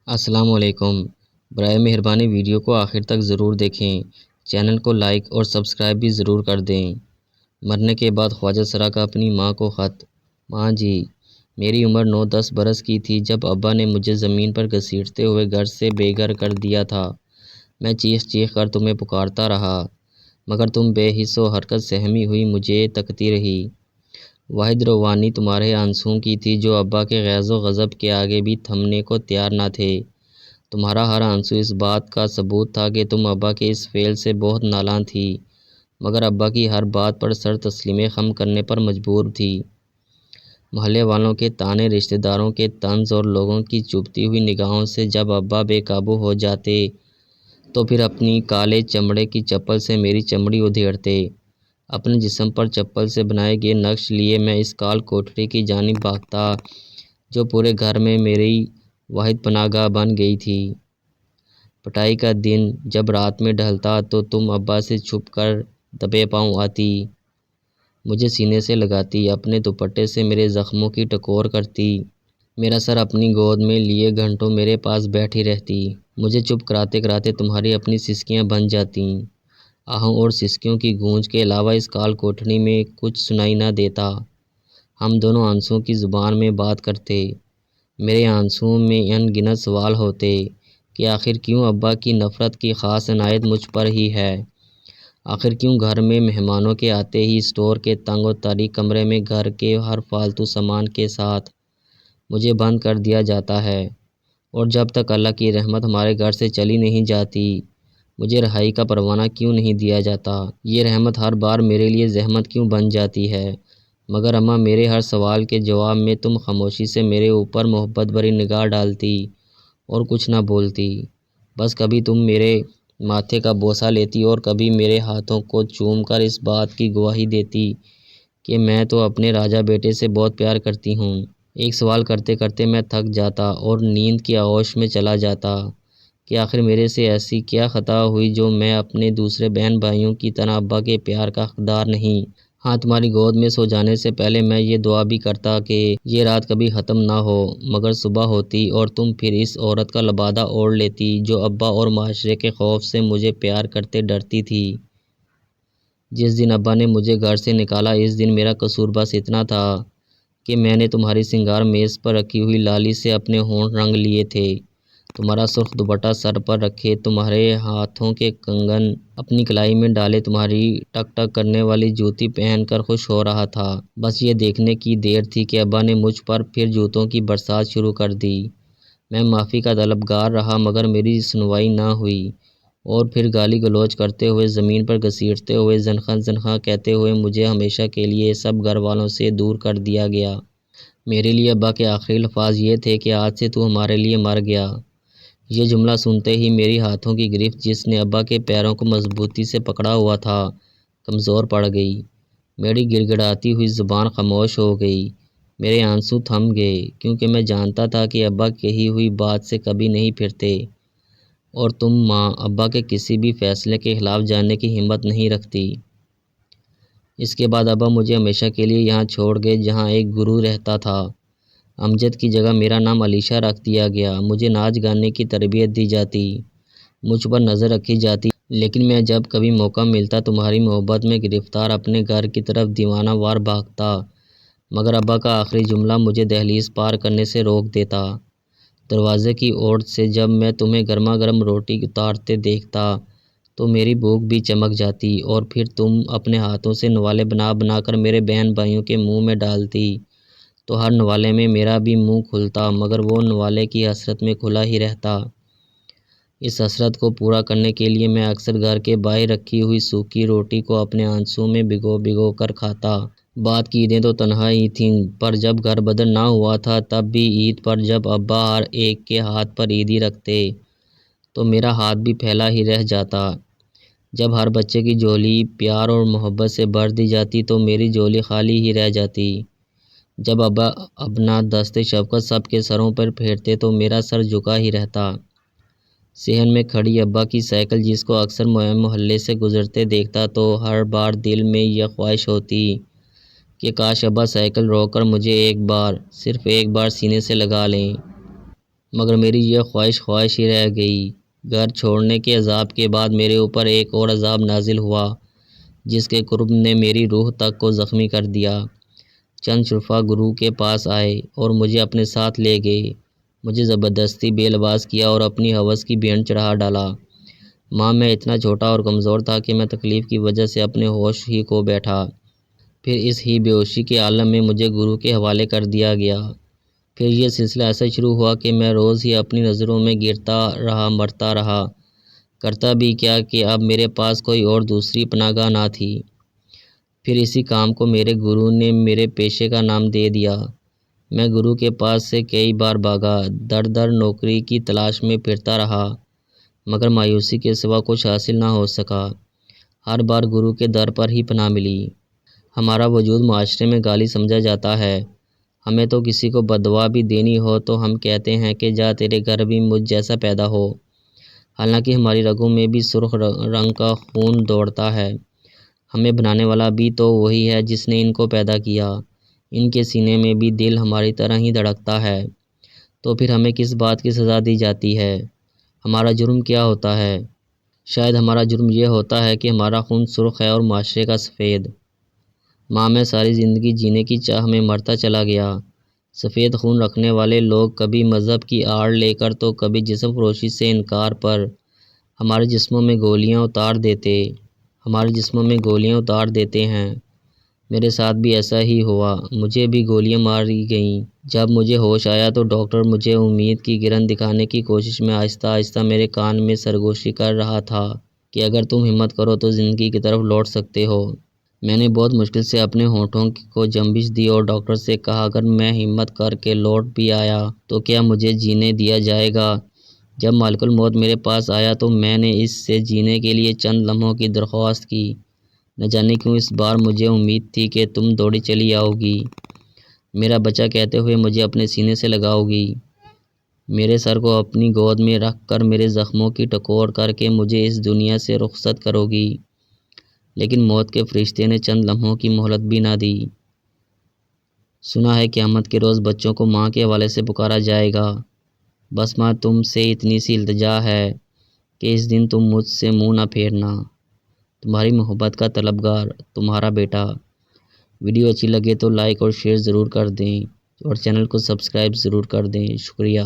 السلام علیکم۔ برائے مہربانی ویڈیو کو آخر تک ضرور دیکھیں۔ چینل کو لائک اور سبسکرائب بھی ضرور کر دیں۔ مرنے کے بعد خواجہ سرا کا اپنی ماں کو خط۔ ماں جی، میری عمر 9-10 برس کی تھی جب ابا نے مجھے زمین پر گھسیٹتے ہوئے گھر سے بے گھر کر دیا تھا۔ میں چیخ چیخ کر تمہیں پکارتا رہا، مگر تم بے حس و حرکت سہمی ہوئی مجھے تکتی رہی۔ واحد روانی تمہارے آنسوؤں کی تھی جو ابا کے غیظ و غضب کے آگے بھی تھمنے کو تیار نہ تھے۔ تمہارا ہر آنسو اس بات کا ثبوت تھا کہ تم ابا کے اس فعل سے بہت نالاں تھی، مگر ابا کی ہر بات پر سر تسلیم خم کرنے پر مجبور تھی۔ محلے والوں کے طعنے، رشتہ داروں کے طنز اور لوگوں کی چبھتی ہوئی نگاہوں سے جب ابا بے قابو ہو جاتے تو پھر اپنی کالے چمڑے کی چپل سے میری چمڑی ادھیڑتے۔ اپنے جسم پر چپل سے بنائے گئے نقش لیے میں اس کال کوٹری کی جانب بھاگتا جو پورے گھر میں میری واحد پناہ گاہ بن گئی تھی۔ پٹائی کا دن جب رات میں ڈھلتا تو تم ابا سے چھپ کر دبے پاؤں آتی، مجھے سینے سے لگاتی، اپنے دوپٹے سے میرے زخموں کی ٹکور کرتی، میرا سر اپنی گود میں لیے گھنٹوں میرے پاس بیٹھی رہتی۔ مجھے چپ کراتے کراتے تمہاری اپنی سسکیاں بن جاتیں۔ آہوں اور سسکیوں کی گونج کے علاوہ اس کال کوٹری میں کچھ سنائی نہ دیتا۔ ہم دونوں آنسوؤں کی زبان میں بات کرتے۔ میرے آنسوؤں میں ان گنت سوال ہوتے کہ آخر کیوں ابا کی نفرت کی خاص عنایت مجھ پر ہی ہے؟ آخر کیوں گھر میں مہمانوں کے آتے ہی اسٹور کے تنگ و تاریک کمرے میں گھر کے ہر فالتو سامان کے ساتھ مجھے بند کر دیا جاتا ہے، اور جب تک اللہ کی رحمت ہمارے گھر سے چلی نہیں جاتی مجھے رہائی کا پروانہ کیوں نہیں دیا جاتا؟ یہ رحمت ہر بار میرے لیے زحمت کیوں بن جاتی ہے؟ مگر اماں، میرے ہر سوال کے جواب میں تم خاموشی سے میرے اوپر محبت بھری نگاہ ڈالتی اور کچھ نہ بولتی۔ بس کبھی تم میرے ماتھے کا بوسہ لیتی اور کبھی میرے ہاتھوں کو چوم کر اس بات کی گواہی دیتی کہ میں تو اپنے راجا بیٹے سے بہت پیار کرتی ہوں۔ ایک سوال کرتے کرتے میں تھک جاتا اور نیند کی آغوش میں چلا جاتا کہ آخر میرے سے ایسی کیا خطا ہوئی جو میں اپنے دوسرے بہن بھائیوں کی طرح ابا کے پیار کا حقدار نہیں۔ ہاں، تمہاری گود میں سو جانے سے پہلے میں یہ دعا بھی کرتا کہ یہ رات کبھی ختم نہ ہو، مگر صبح ہوتی اور تم پھر اس عورت کا لبادہ اوڑھ لیتی جو ابا اور معاشرے کے خوف سے مجھے پیار کرتے ڈرتی تھی۔ جس دن ابا نے مجھے گھر سے نکالا اس دن میرا قصور بس اتنا تھا کہ میں نے تمہاری سنگار میز پر رکھی ہوئی لالی سے اپنے ہونٹ رنگ لیے تھے، تمہارا سرخ دوپٹہ سر پر رکھے، تمہارے ہاتھوں کے کنگن اپنی کلائی میں ڈالے، تمہاری ٹک ٹک کرنے والی جوتی پہن کر خوش ہو رہا تھا۔ بس یہ دیکھنے کی دیر تھی کہ ابا نے مجھ پر پھر جوتوں کی برسات شروع کر دی۔ میں معافی کا طلبگار رہا مگر میری سنوائی نہ ہوئی، اور پھر گالی گلوچ کرتے ہوئے، زمین پر گھسیٹتے ہوئے، زنخاں زنخاں کہتے ہوئے مجھے ہمیشہ کے لیے سب گھر والوں سے دور کر دیا گیا۔ میرے لیے ابا کے آخری الفاظ یہ تھے کہ آج سے تو ہمارے لیے مر گیا۔ یہ جملہ سنتے ہی میری ہاتھوں کی گرفت جس نے ابا کے پیروں کو مضبوطی سے پکڑا ہوا تھا کمزور پڑ گئی، میری گڑ گڑاتی ہوئی زبان خاموش ہو گئی، میرے آنسو تھم گئے، کیونکہ میں جانتا تھا کہ ابا کہی ہوئی بات سے کبھی نہیں پھرتے، اور تم ماں ابا کے کسی بھی فیصلے کے خلاف جانے کی ہمت نہیں رکھتی۔ اس کے بعد ابا مجھے ہمیشہ کے لیے یہاں چھوڑ گئے جہاں ایک گرو رہتا تھا۔ امجد کی جگہ میرا نام علیشہ رکھ دیا گیا، مجھے ناچ گانے کی تربیت دی جاتی، مجھ پر نظر رکھی جاتی، لیکن میں جب کبھی موقع ملتا تمہاری محبت میں گرفتار اپنے گھر کی طرف دیوانہ وار بھاگتا، مگر ابا کا آخری جملہ مجھے دہلیز پار کرنے سے روک دیتا۔ دروازے کی اوٹ سے جب میں تمہیں گرما گرم روٹی اتارتے دیکھتا تو میری بھوک بھی چمک جاتی، اور پھر تم اپنے ہاتھوں سے نوالے بنا بنا کر میرے بہن بھائیوں کے منہ میں ڈالتی تو ہر نوالے میں میرا بھی منہ کھلتا، مگر وہ نوالے کی حسرت میں کھلا ہی رہتا۔ اس حسرت کو پورا کرنے کے لیے میں اکثر گھر کے باہر رکھی ہوئی سوکھی روٹی کو اپنے آنسوؤں میں بھگو بھگو کر کھاتا۔ بعد کی عیدیں تو تنہا ہی تھیں، پر جب گھر بدر نہ ہوا تھا تب بھی عید پر جب ابا ہر ایک کے ہاتھ پر عیدی رکھتے تو میرا ہاتھ بھی پھیلا ہی رہ جاتا۔ جب ہر بچے کی جھولی پیار اور محبت سے بھر دی جاتی تو میری جھولی خالی ہی رہ جاتی۔ جب ابا اپنا دست شفقت سب کے سروں پر پھیرتے تو میرا سر جھکا ہی رہتا۔ صحن میں کھڑی ابا کی سائیکل جس کو اکثر محلے سے گزرتے دیکھتا تو ہر بار دل میں یہ خواہش ہوتی کہ کاش ابا سائیکل روک کر مجھے ایک بار، صرف ایک بار سینے سے لگا لیں۔ مگر میری یہ خواہش ہی رہ گئی۔ گھر چھوڑنے کے عذاب کے بعد میرے اوپر ایک اور عذاب نازل ہوا، جس کے قرب نے میری روح تک کو زخمی کر دیا۔ چند شرفا گرو کے پاس آئے اور مجھے اپنے ساتھ لے گئے۔ مجھے زبردستی بے لباس کیا اور اپنی ہوس کی بینڈ چڑھا ڈالا۔ ماں، میں اتنا چھوٹا اور کمزور تھا کہ میں تکلیف کی وجہ سے اپنے ہوش ہی کھو بیٹھا۔ پھر اس ہی بے ہوشی کے عالم میں مجھے گرو کے حوالے کر دیا گیا۔ پھر یہ سلسلہ ایسا شروع ہوا کہ میں روز ہی اپنی نظروں میں گرتا رہا، مرتا رہا۔ کرتا بھی کیا کہ اب میرے پاس کوئی اور دوسری پناہ گاہ نہ تھی۔ پھر اسی کام کو میرے گرو نے میرے پیشے کا نام دے دیا۔ میں گرو کے پاس سے کئی بار بھاگا، در در نوکری کی تلاش میں پھرتا رہا، مگر مایوسی کے سوا کچھ حاصل نہ ہو سکا۔ ہر بار گرو کے در پر ہی پناہ ملی۔ ہمارا وجود معاشرے میں گالی سمجھا جاتا ہے۔ ہمیں تو کسی کو بددعا بھی دینی ہو تو ہم کہتے ہیں کہ جا تیرے گھر بھی مجھ جیسا پیدا ہو، حالانکہ ہماری رگوں میں بھی سرخ رنگ کا خون دوڑتا ہے۔ ہمیں بنانے والا بھی تو وہی ہے جس نے ان کو پیدا کیا۔ ان کے سینے میں بھی دل ہماری طرح ہی دھڑکتا ہے، تو پھر ہمیں کس بات کی سزا دی جاتی ہے؟ ہمارا جرم کیا ہوتا ہے؟ شاید ہمارا جرم یہ ہوتا ہے کہ ہمارا خون سرخ ہے اور معاشرے کا سفید۔ ماں، میں ساری زندگی جینے کی چاہ میں مرتا چلا گیا۔ سفید خون رکھنے والے لوگ کبھی مذہب کی آڑ لے کر تو کبھی جسم فروشی سے انکار پر ہمارے جسموں میں گولیاں اتار دیتے ہیں۔ میرے ساتھ بھی ایسا ہی ہوا، مجھے بھی گولیاں ماری گئیں۔ جب مجھے ہوش آیا تو ڈاکٹر مجھے امید کی کرن دکھانے کی کوشش میں آہستہ آہستہ میرے کان میں سرگوشی کر رہا تھا کہ اگر تم ہمت کرو تو زندگی کی طرف لوٹ سکتے ہو۔ میں نے بہت مشکل سے اپنے ہونٹوں کو جنبش دی اور ڈاکٹر سے کہا اگر میں ہمت کر کے لوٹ بھی آیا تو کیا مجھے جینے دیا جائے گا؟ جب ملک الموت میرے پاس آیا تو میں نے اس سے جینے کے لیے چند لمحوں کی درخواست کی۔ نہ جانے کیوں اس بار مجھے امید تھی کہ تم دوڑی چلی آؤ گی، میرا بچہ کہتے ہوئے مجھے اپنے سینے سے لگاؤ گی، میرے سر کو اپنی گود میں رکھ کر میرے زخموں کی ٹکور کر کے مجھے اس دنیا سے رخصت کرو گی۔ لیکن موت کے فرشتے نے چند لمحوں کی مہلت بھی نہ دی۔ سنا ہے قیامت کے روز بچوں کو ماں کے حوالے سے پکارا جائے گا۔ بس ماں، تم سے اتنی سی التجا ہے کہ اس دن تم مجھ سے منہ نہ پھیرنا۔ تمہاری محبت کا طلبگار، تمہارا بیٹا۔ ویڈیو اچھی لگے تو لائک اور شیئر ضرور کر دیں اور چینل کو سبسکرائب ضرور کر دیں۔ شکریہ۔